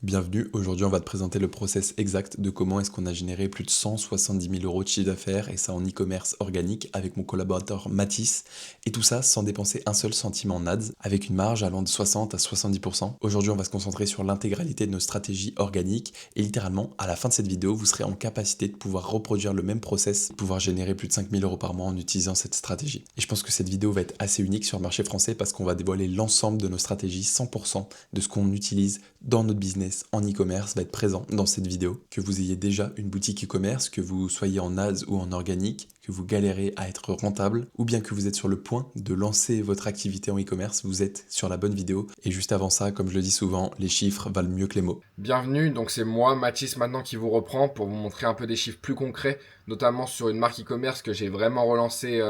Bienvenue, aujourd'hui on va te présenter le process exact de comment est-ce qu'on a généré plus de 170 000 euros de chiffre d'affaires et ça en e-commerce organique avec mon collaborateur Mathis et tout ça sans dépenser un seul centime en ads avec une marge allant de 60 à 70%. Aujourd'hui on va se concentrer sur l'intégralité de nos stratégies organiques et littéralement à la fin de cette vidéo vous serez en capacité de pouvoir reproduire le même process, de pouvoir générer plus de 5 000 euros par mois en utilisant cette stratégie. Et je pense que cette vidéo va être assez unique sur le marché français parce qu'on va dévoiler l'ensemble de nos stratégies, 100% de ce qu'on utilise dans notre business en e-commerce va être présent dans cette vidéo. Que vous ayez déjà une boutique e-commerce, que vous soyez en ads ou en organique, que vous galérez à être rentable, ou bien que vous êtes sur le point de lancer votre activité en e-commerce, vous êtes sur la bonne vidéo. Et juste avant ça, comme je le dis souvent, les chiffres valent mieux que les mots. Bienvenue, donc c'est moi, Mathis, maintenant qui vous reprend pour vous montrer un peu des chiffres plus concrets, notamment sur une marque e-commerce que j'ai vraiment relancée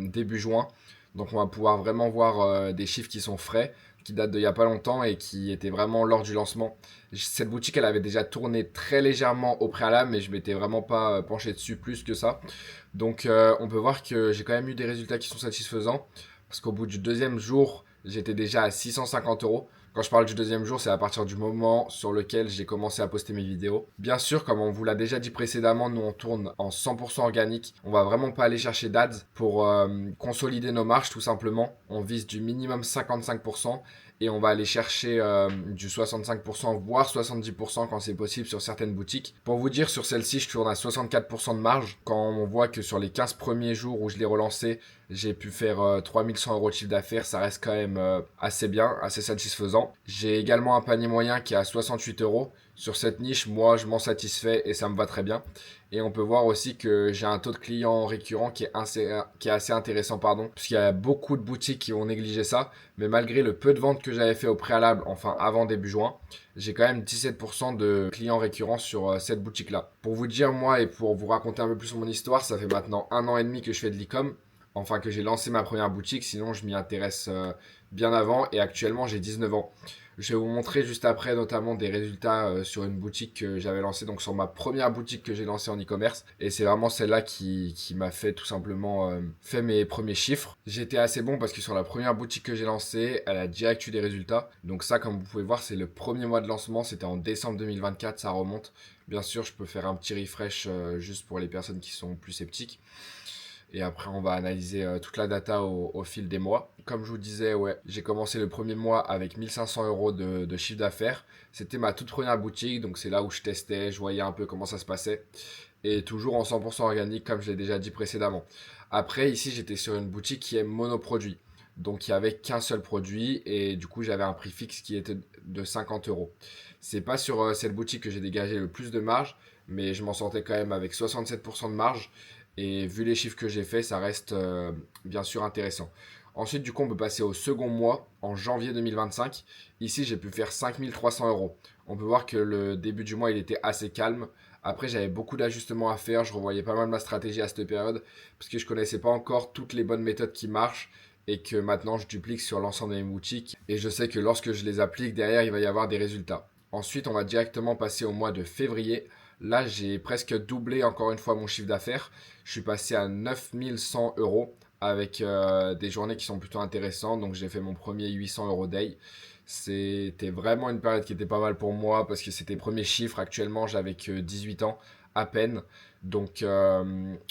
début juin. Donc on va pouvoir vraiment voir des chiffres qui sont frais, qui datent d'il n'y a pas longtemps et qui étaient vraiment lors du lancement. Cette boutique, elle avait déjà tourné très légèrement au préalable, mais je m'étais vraiment pas penché dessus plus que ça. Donc on peut voir que j'ai quand même eu des résultats qui sont satisfaisants, parce qu'au bout du deuxième jour, j'étais déjà à 650 euros. Quand je parle du deuxième jour, c'est à partir du moment sur lequel j'ai commencé à poster mes vidéos. Bien sûr, comme on vous l'a déjà dit précédemment, nous on tourne en 100% organique. On va vraiment pas aller chercher d'ads pour consolider nos marges tout simplement. On vise du minimum 55% et on va aller chercher du 65% voire 70% quand c'est possible sur certaines boutiques. Pour vous dire, sur celle-ci, je tourne à 64% de marge. Quand on voit que sur les 15 premiers jours où je l'ai relancé, j'ai pu faire 3100 euros de chiffre d'affaires, ça reste quand même assez bien, assez satisfaisant. J'ai également un panier moyen qui est à 68 euros. Sur cette niche, moi, je m'en satisfais et ça me va très bien. Et on peut voir aussi que j'ai un taux de clients récurrent qui est assez intéressant, pardon, puisqu'il y a beaucoup de boutiques qui ont négligé ça. Mais malgré le peu de ventes que j'avais fait au préalable, enfin avant début juin, j'ai quand même 17% de clients récurrents sur cette boutique-là. Pour vous dire, moi, et pour vous raconter un peu plus mon histoire, ça fait maintenant 1 an et demi que je fais de l'e-com. Enfin, que j'ai lancé ma première boutique, sinon je m'y intéresse bien avant et actuellement j'ai 19 ans. Je vais vous montrer juste après notamment des résultats sur une boutique que j'avais lancée, donc sur ma première boutique que j'ai lancée en e-commerce. Et c'est vraiment celle-là qui m'a fait tout simplement fait mes premiers chiffres. J'étais assez bon parce que sur la première boutique que j'ai lancée, elle a direct eu des résultats. Donc ça, comme vous pouvez voir, c'est le premier mois de lancement, c'était en décembre 2024, ça remonte. Bien sûr, je peux faire un petit refresh juste pour les personnes qui sont plus sceptiques. Et après, on va analyser toute la data au fil des mois. Comme je vous disais, ouais, j'ai commencé le premier mois avec 1500 euros de chiffre d'affaires. C'était ma toute première boutique, donc c'est là où je testais, je voyais un peu comment ça se passait. Et toujours en 100% organique, comme je l'ai déjà dit précédemment. Après, ici, j'étais sur une boutique qui est monoproduit. Donc, il n'y avait qu'un seul produit et du coup, j'avais un prix fixe qui était de 50 euros. C'est pas sur cette boutique que j'ai dégagé le plus de marge, mais je m'en sortais quand même avec 67% de marge. Et vu les chiffres que j'ai fait, ça reste bien sûr intéressant. Ensuite, du coup, on peut passer au second mois, en janvier 2025. Ici, j'ai pu faire 5300 euros. On peut voir que le début du mois, il était assez calme. Après, j'avais beaucoup d'ajustements à faire. Je revoyais pas mal ma stratégie à cette période parce que je connaissais pas encore toutes les bonnes méthodes qui marchent et que maintenant je duplique sur l'ensemble de mes boutiques. Et je sais que lorsque je les applique, derrière, il va y avoir des résultats. Ensuite, on va directement passer au mois de février. Là, j'ai presque doublé encore une fois mon chiffre d'affaires. Je suis passé à 9100 euros avec des journées qui sont plutôt intéressantes. Donc, j'ai fait mon premier 800 euros day. C'était vraiment une période qui était pas mal pour moi parce que c'était les premiers chiffres. Actuellement, j'avais que 18 ans à peine. Donc,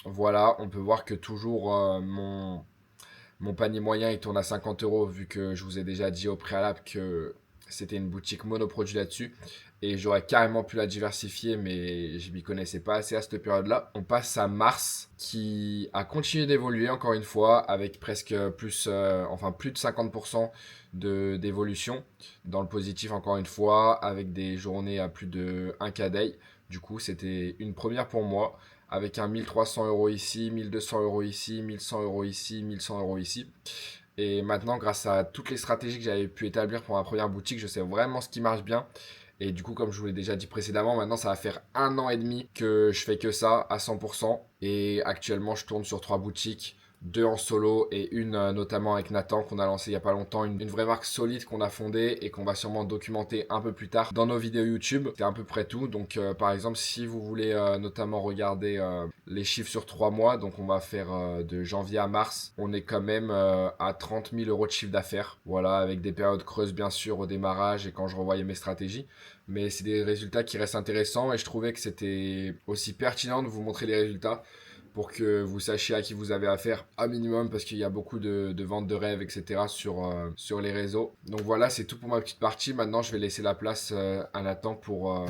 voilà, on peut voir que toujours mon panier moyen il tourne à 50 euros vu que je vous ai déjà dit au préalable que c'était une boutique monoproduit là-dessus. Et j'aurais carrément pu la diversifier, mais je m'y connaissais pas assez à cette période-là. On passe à mars, qui a continué d'évoluer encore une fois, avec presque plus, enfin plus de 50% d'évolution dans le positif encore une fois, avec des journées à plus de 1K day. Du coup, c'était une première pour moi avec un 1300 euros ici, 1200 euros ici, 1100 euros ici, 1100 euros ici. Et maintenant, grâce à toutes les stratégies que j'avais pu établir pour ma première boutique, je sais vraiment ce qui marche bien. Et du coup, comme je vous l'ai déjà dit précédemment, maintenant ça va faire 1 an et demi que je fais que ça à 100%. Et actuellement, je tourne sur 3 boutiques. 2 en solo et une notamment avec Nathan qu'on a lancé il y a pas longtemps, une vraie marque solide qu'on a fondée et qu'on va sûrement documenter un peu plus tard dans nos vidéos YouTube. C'est à peu près tout. Donc par exemple, si vous voulez notamment regarder les chiffres sur 3 mois, donc on va faire de janvier à mars, on est quand même à 30 000 euros de chiffre d'affaires. Voilà, avec des périodes creuses bien sûr au démarrage et quand je revoyais mes stratégies. Mais c'est des résultats qui restent intéressants et je trouvais que c'était aussi pertinent de vous montrer les résultats pour que vous sachiez à qui vous avez affaire à minimum, parce qu'il y a beaucoup de ventes de rêves, etc. sur les réseaux. Donc voilà, c'est tout pour ma petite partie. Maintenant, je vais laisser la place à Nathan pour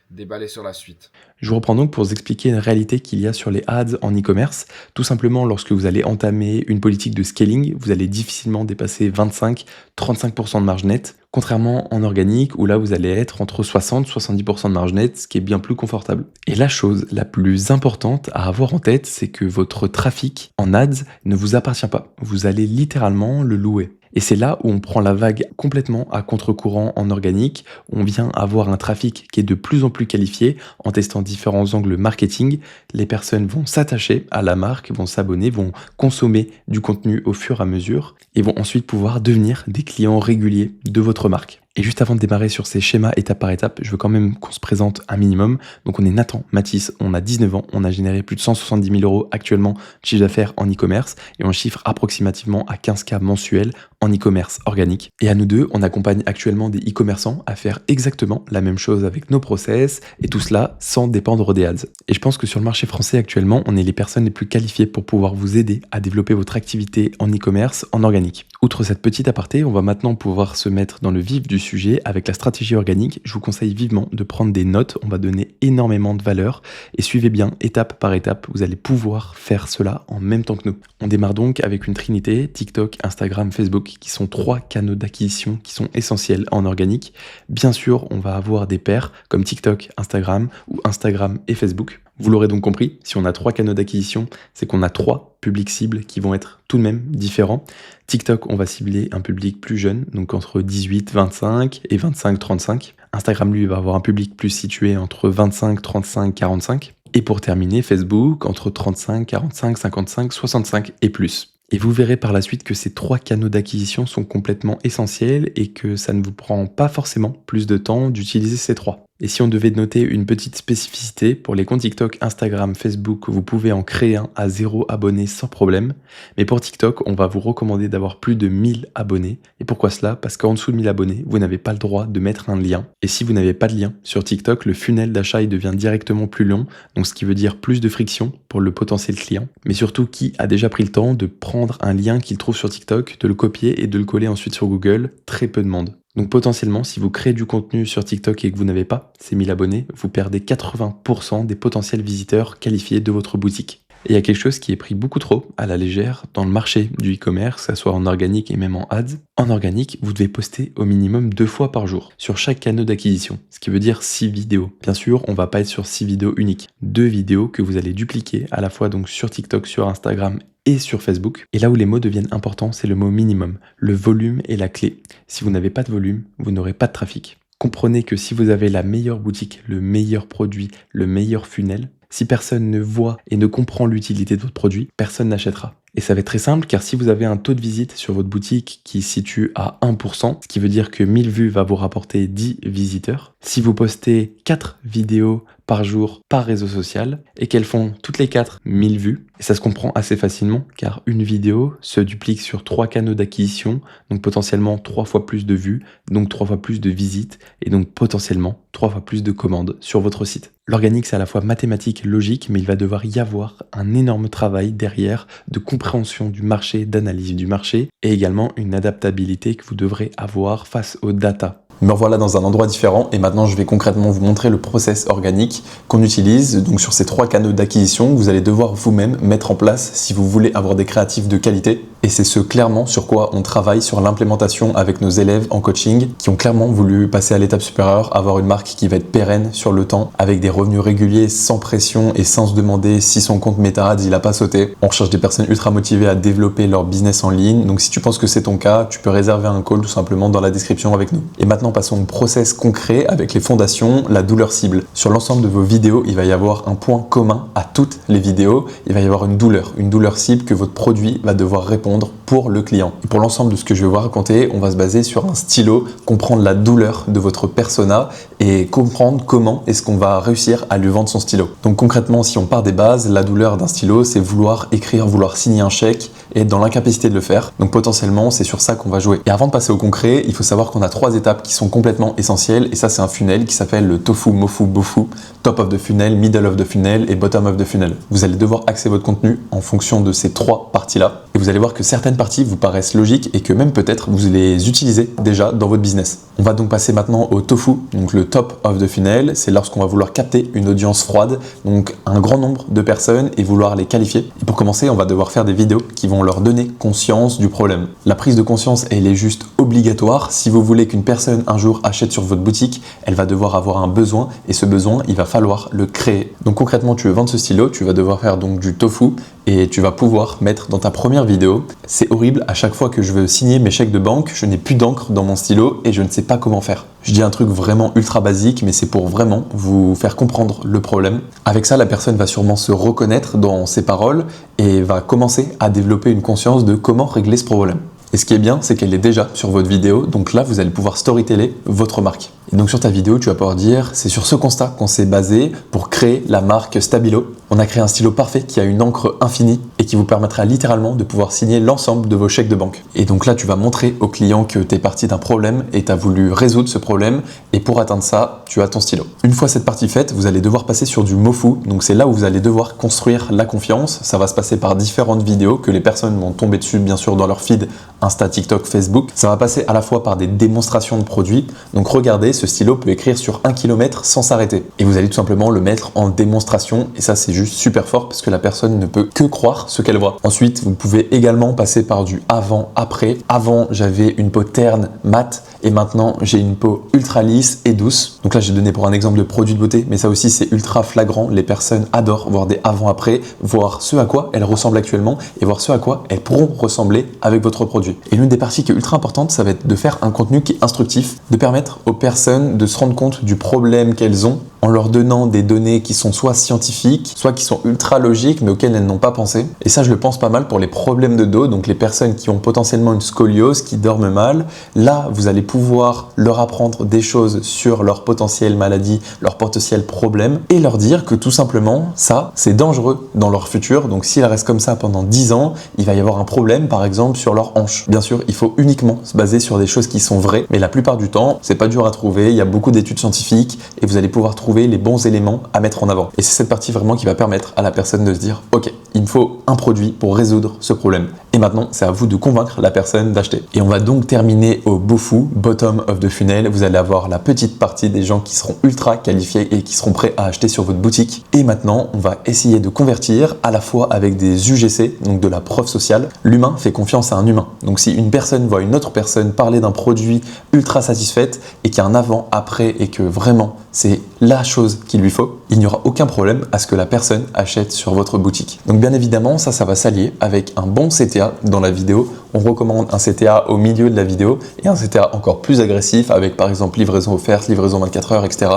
déballer sur la suite. Je vous reprends donc pour vous expliquer une réalité qu'il y a sur les ads en e-commerce. Tout simplement, lorsque vous allez entamer une politique de scaling, vous allez difficilement dépasser 25-35% de marge nette, contrairement en organique où là vous allez être entre 60-70% de marge nette, ce qui est bien plus confortable. Et la chose la plus importante à avoir en tête, c'est que votre trafic en ads ne vous appartient pas. Vous allez littéralement le louer. Et c'est là où on prend la vague complètement à contre-courant en organique. On vient avoir un trafic qui est de plus en plus qualifié en testant différents angles marketing. Les personnes vont s'attacher à la marque, vont s'abonner, vont consommer du contenu au fur et à mesure et vont ensuite pouvoir devenir des clients réguliers de votre marque. Et juste avant de démarrer sur ces schémas étape par étape, je veux quand même qu'on se présente un minimum. Donc on est Nathan Mathis, on a 19 ans, on a généré plus de 170 000 euros actuellement de chiffre d'affaires en e-commerce et on chiffre approximativement à 15K mensuels en e-commerce organique. Et à nous deux, on accompagne actuellement des e-commerçants à faire exactement la même chose avec nos process et tout cela sans dépendre des ads. Et je pense que sur le marché français actuellement, on est les personnes les plus qualifiées pour pouvoir vous aider à développer votre activité en e-commerce en organique. Outre cette petite aparté, on va maintenant pouvoir se mettre dans le vif du sujet avec la stratégie organique. Je vous conseille vivement de prendre des notes, on va donner énormément de valeur et suivez bien étape par étape, vous allez pouvoir faire cela en même temps que nous. On démarre donc avec une trinité, TikTok, Instagram, Facebook, qui sont 3 canaux d'acquisition qui sont essentiels en organique. Bien sûr, on va avoir des pairs comme TikTok, Instagram ou Instagram et Facebook. Vous l'aurez donc compris, si on a 3 canaux d'acquisition, c'est qu'on a 3 publics cibles qui vont être tout de même différents. TikTok, on va cibler un public plus jeune, donc entre 18-25 et 25-35. Instagram, lui, va avoir un public plus situé entre 25, 35, 45. Et pour terminer, Facebook, entre 35, 45, 55, 65 et plus. Et vous verrez par la suite que ces 3 canaux d'acquisition sont complètement essentiels et que ça ne vous prend pas forcément plus de temps d'utiliser ces 3. Et si on devait noter une petite spécificité, pour les comptes TikTok, Instagram, Facebook, vous pouvez en créer un à 0 abonnés sans problème. Mais pour TikTok, on va vous recommander d'avoir plus de 1000 abonnés. Et pourquoi cela ? Parce qu'en dessous de 1000 abonnés, vous n'avez pas le droit de mettre un lien. Et si vous n'avez pas de lien sur TikTok, le funnel d'achat il devient directement plus long. Donc ce qui veut dire plus de friction pour le potentiel client. Mais surtout, qui a déjà pris le temps de prendre un lien qu'il trouve sur TikTok, de le copier et de le coller ensuite sur Google ? Très peu de monde. Donc potentiellement, si vous créez du contenu sur TikTok et que vous n'avez pas ces 1000 abonnés, vous perdez 80% des potentiels visiteurs qualifiés de votre boutique. Et il y a quelque chose qui est pris beaucoup trop à la légère dans le marché du e-commerce, que ce soit en organique et même en ads. En organique, vous devez poster au minimum 2 fois par jour sur chaque canal d'acquisition, ce qui veut dire 6 vidéos. Bien sûr, on va pas être sur 6 vidéos uniques. 2 vidéos que vous allez dupliquer à la fois donc sur TikTok, sur Instagram et sur Facebook. Et là où les mots deviennent importants, c'est le mot minimum. Le volume est la clé. Si vous n'avez pas de volume, vous n'aurez pas de trafic. Comprenez que si vous avez la meilleure boutique, le meilleur produit, le meilleur funnel, si personne ne voit et ne comprend l'utilité de votre produit, personne n'achètera. Et ça va être très simple car si vous avez un taux de visite sur votre boutique qui se situe à 1%, ce qui veut dire que 1000 vues va vous rapporter 10 visiteurs, si vous postez 4 vidéos par jour par réseau social et qu'elles font toutes les 4 1000 vues, et ça se comprend assez facilement car une vidéo se duplique sur 3 canaux d'acquisition, donc potentiellement 3 fois plus de vues, donc 3 fois plus de visites et donc potentiellement 3 fois plus de commandes sur votre site. L'organique, c'est à la fois mathématique et logique, mais il va devoir y avoir un énorme travail derrière de compréhension du marché, d'analyse du marché et également une adaptabilité que vous devrez avoir face aux data. Me revoilà dans un endroit différent et maintenant je vais concrètement vous montrer le process organique qu'on utilise donc sur ces 3 canaux d'acquisition que vous allez devoir vous-même mettre en place si vous voulez avoir des créatifs de qualité. Et c'est ce clairement sur quoi on travaille sur l'implémentation avec nos élèves en coaching qui ont clairement voulu passer à l'étape supérieure, avoir une marque qui va être pérenne sur le temps, avec des revenus réguliers sans pression et sans se demander si son compte Meta Ads il a pas sauté. On recherche des personnes ultra motivées à développer leur business en ligne. Donc si tu penses que c'est ton cas, tu peux réserver un call tout simplement dans la description avec nous. Et maintenant passons au process concret avec les fondations, la douleur cible. Sur l'ensemble de vos vidéos, il va y avoir un point commun à toutes les vidéos. Il va y avoir une douleur cible que votre produit va devoir répondre pour le client. Et pour l'ensemble de ce que je vais vous raconter, on va se baser sur un stylo, comprendre la douleur de votre persona et comprendre comment est-ce qu'on va réussir à lui vendre son stylo. Donc concrètement, si on part des bases, la douleur d'un stylo, c'est vouloir écrire, vouloir signer un chèque et être dans l'incapacité de le faire. Donc potentiellement, c'est sur ça qu'on va jouer. Et avant de passer au concret, il faut savoir qu'on a 3 étapes qui sont complètement essentielles et ça c'est un funnel qui s'appelle le tofu, mofu, bofu, top of the funnel, middle of the funnel et bottom of the funnel. Vous allez devoir axer votre contenu en fonction de ces 3 parties-là et vous allez voir que certaines parties vous paraissent logiques et que même peut-être vous les utilisez déjà dans votre business. On va donc passer maintenant au tofu, donc le top of the funnel, c'est lorsqu'on va vouloir capter une audience froide, donc un grand nombre de personnes et vouloir les qualifier. Et pour commencer, on va devoir faire des vidéos qui vont leur donner conscience du problème. La prise de conscience, elle est juste obligatoire. Si vous voulez qu'une personne un jour achète sur votre boutique, elle va devoir avoir un besoin et ce besoin, il va falloir le créer. Donc concrètement, tu veux vendre ce stylo, tu vas devoir faire donc du tofu et tu vas pouvoir mettre dans ta première vidéo. C'est horrible, à chaque fois que je veux signer mes chèques de banque, je n'ai plus d'encre dans mon stylo et je ne sais pas comment faire. Je dis un truc vraiment ultra basique, mais c'est pour vraiment vous faire comprendre le problème. Avec ça, la personne va sûrement se reconnaître dans ses paroles et va commencer à développer une conscience de comment régler ce problème. Et ce qui est bien, c'est qu'elle est déjà sur votre vidéo, donc là, vous allez pouvoir storyteller votre marque. Et donc sur ta vidéo, tu vas pouvoir dire, c'est sur ce constat qu'on s'est basé pour créer la marque Stabilo. On a créé un stylo parfait qui a une encre infinie et qui vous permettra littéralement de pouvoir signer l'ensemble de vos chèques de banque. Et donc là, tu vas montrer au client que tu es parti d'un problème et tu as voulu résoudre ce problème. Et pour atteindre ça, tu as ton stylo. Une fois cette partie faite, vous allez devoir passer sur du mofu. Donc c'est là où vous allez devoir construire la confiance. Ça va se passer par différentes vidéos que les personnes vont tomber dessus, bien sûr, dans leur feed Insta, TikTok, Facebook. Ça va passer à la fois par des démonstrations de produits. Donc regardez, ce stylo peut écrire sur 1 km sans s'arrêter. Et vous allez tout simplement le mettre en démonstration. Et ça, c'est juste super fort parce que la personne ne peut que croire ce qu'elle voit. Ensuite, vous pouvez également passer par du avant-après. Avant, j'avais une peau terne, mate, et maintenant, j'ai une peau ultra lisse et douce. Donc là, j'ai donné pour un exemple de produit de beauté, mais ça aussi, c'est ultra flagrant. Les personnes adorent voir des avant-après, voir ce à quoi elles ressemblent actuellement et voir ce à quoi elles pourront ressembler avec votre produit. Et l'une des parties qui est ultra importante, ça va être de faire un contenu qui est instructif, de permettre aux personnes de se rendre compte du problème qu'elles ont en leur donnant des données qui sont soit scientifiques, soit qui sont ultra logiques, mais auxquelles elles n'ont pas pensé. Et ça, je le pense pas mal pour les problèmes de dos, donc les personnes qui ont potentiellement une scoliose, qui dorment mal. Là, vous allez pouvoir leur apprendre des choses sur leur potentielle maladie, leur potentiel problème, et leur dire que tout simplement, ça, c'est dangereux dans leur futur. Donc s'ils restent comme ça pendant 10 ans, il va y avoir un problème, par exemple, sur leur hanche. Bien sûr, il faut uniquement se baser sur des choses qui sont vraies, mais la plupart du temps, c'est pas dur à trouver, il y a beaucoup d'études scientifiques, et vous allez pouvoir trouver les bons éléments à mettre en avant. Et c'est cette partie vraiment qui va permettre à la personne de se dire « Ok, il me faut un produit pour résoudre ce problème. » Et maintenant, c'est à vous de convaincre la personne d'acheter. Et on va donc terminer au bofu, bottom of the funnel. Vous allez avoir la petite partie des gens qui seront ultra qualifiés et qui seront prêts à acheter sur votre boutique. Et maintenant, on va essayer de convertir à la fois avec des UGC, donc de la preuve sociale. L'humain fait confiance à un humain. Donc si une personne voit une autre personne parler d'un produit ultra satisfaite et qu'il y a un avant, après et que vraiment c'est la chose qu'il lui faut, il n'y aura aucun problème à ce que la personne achète sur votre boutique. Donc bien évidemment, ça va s'allier avec un bon CTA dans la vidéo. On recommande un CTA au milieu de la vidéo et un CTA encore plus agressif avec par exemple livraison offerte, livraison 24 heures, etc.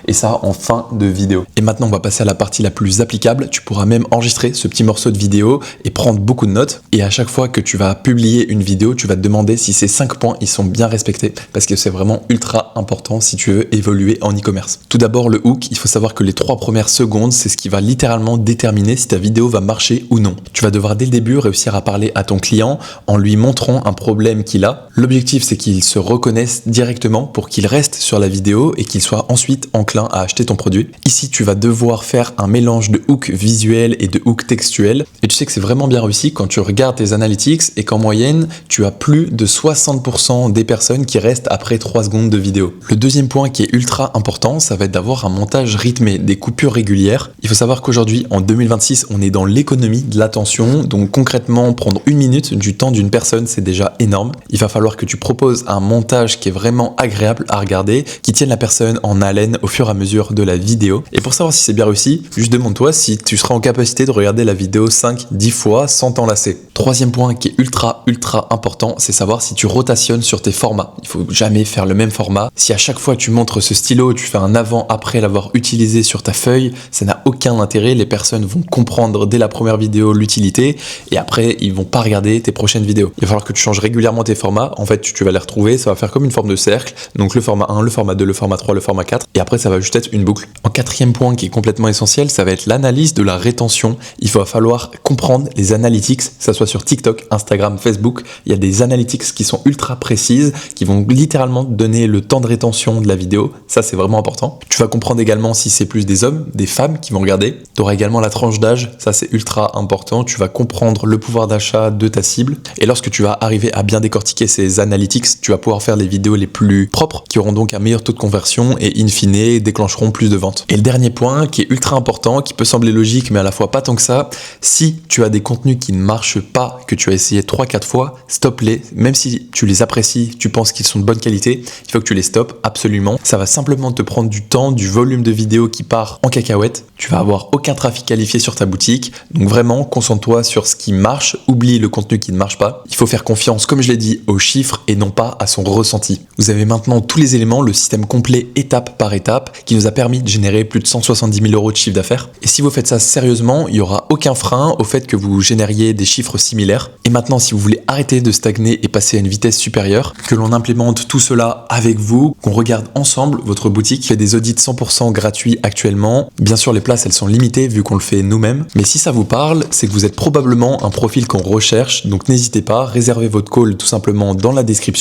Et ça en fin de vidéo. Et maintenant, on va passer à la partie la plus applicable. Tu pourras même enregistrer ce petit morceau de vidéo et prendre beaucoup de notes. Et à chaque fois que tu vas publier une vidéo, tu vas te demander si ces 5 points ils sont bien respectés parce que c'est vraiment ultra important si tu veux évoluer en e-commerce. Tout d'abord, le hook, il faut savoir que les 3 premières secondes, c'est ce qui va littéralement déterminer si ta vidéo va marcher ou non. Tu vas devoir dès le début réussir à parler à ton client en lui montrant un problème qu'il a. L'objectif, c'est qu'il se reconnaisse directement pour qu'il reste sur la vidéo et qu'il soit ensuite enclin à acheter ton produit. Ici, tu vas devoir faire un mélange de hook visuel et de hook textuel. Et tu sais que c'est vraiment bien réussi quand tu regardes tes analytics et qu'en moyenne, tu as plus de 60% des personnes qui restent après 3 secondes de vidéo. Le deuxième point qui est ultra important, ça va être d'avoir un montage rythmé. des coupures régulières. Il faut savoir qu'aujourd'hui, en 2026, on est dans l'économie de l'attention. Donc concrètement, prendre 1 minute du temps d'une personne, c'est déjà énorme. Il va falloir que tu proposes un montage qui est vraiment agréable à regarder, qui tienne la personne en haleine au fur et à mesure de la vidéo. Et pour savoir si c'est bien réussi, juste demande-toi si tu seras en capacité de regarder la vidéo 5-10 fois sans t'en lasser. Troisième point qui est ultra important, c'est savoir si tu rotationnes sur tes formats. Il faut jamais faire le même format. Si à chaque fois tu montres ce stylo, tu fais un avant après l'avoir utilisé sur ta feuille, ça n'a aucun intérêt. Les personnes vont comprendre dès la première vidéo l'utilité et après ils vont pas regarder tes prochaines vidéos. Il va falloir que tu changes régulièrement tes formats. En fait, tu vas les retrouver, ça va faire comme une forme de cercle. Donc le format 1, le format 2, le format 3, le format 4 et après ça va juste être une boucle. En quatrième point qui est complètement essentiel, ça va être l'analyse de la rétention. Il va falloir comprendre les analytics, que ça soit sur TikTok, Instagram, Facebook. Il y a des analytics qui sont ultra précises, qui vont littéralement te donner le temps de rétention de la vidéo. Ça, c'est vraiment important. Tu vas comprendre également si c'est plus des hommes, des femmes qui vont regarder. Tu auras également la tranche d'âge. Ça, c'est ultra important. Tu vas comprendre le pouvoir d'achat de ta cible. Et lorsque tu vas arriver à bien décortiquer ces analytics, tu vas pouvoir faire les vidéos les plus propres, qui auront donc un meilleur taux de conversion et in fine déclencheront plus de ventes. Et le dernier point qui est ultra important, qui peut sembler logique mais à la fois pas tant que ça, si tu as des contenus qui ne marchent pas, que tu as essayé 3-4 fois, stop-les. Même si tu les apprécies, tu penses qu'ils sont de bonne qualité, il faut que tu les stoppes absolument. Ça va simplement te prendre du temps, du volume de vidéos qui part en cacahuète. Tu vas avoir aucun trafic qualifié sur ta boutique. Donc vraiment, concentre-toi sur ce qui marche, oublie le contenu qui ne marche pas. Il faut faire confiance, comme je l'ai dit, aux chiffres et non pas à son ressenti. Vous avez maintenant tous les éléments, le système complet étape par étape qui nous a permis de générer plus de 170 000 € de chiffre d'affaires. Et si vous faites ça sérieusement, il n'y aura aucun frein au fait que vous génériez des chiffres similaires. Et maintenant, si vous voulez arrêter de stagner et passer à une vitesse supérieure, que l'on implémente tout cela avec vous, qu'on regarde ensemble, votre boutique fait des audits 100% gratuits actuellement. Bien sûr, les places, elles sont limitées vu qu'on le fait nous-mêmes. Mais si ça vous parle, c'est que vous êtes probablement un profil qu'on recherche. Donc n'hésitez pas, réservez votre call tout simplement dans la description.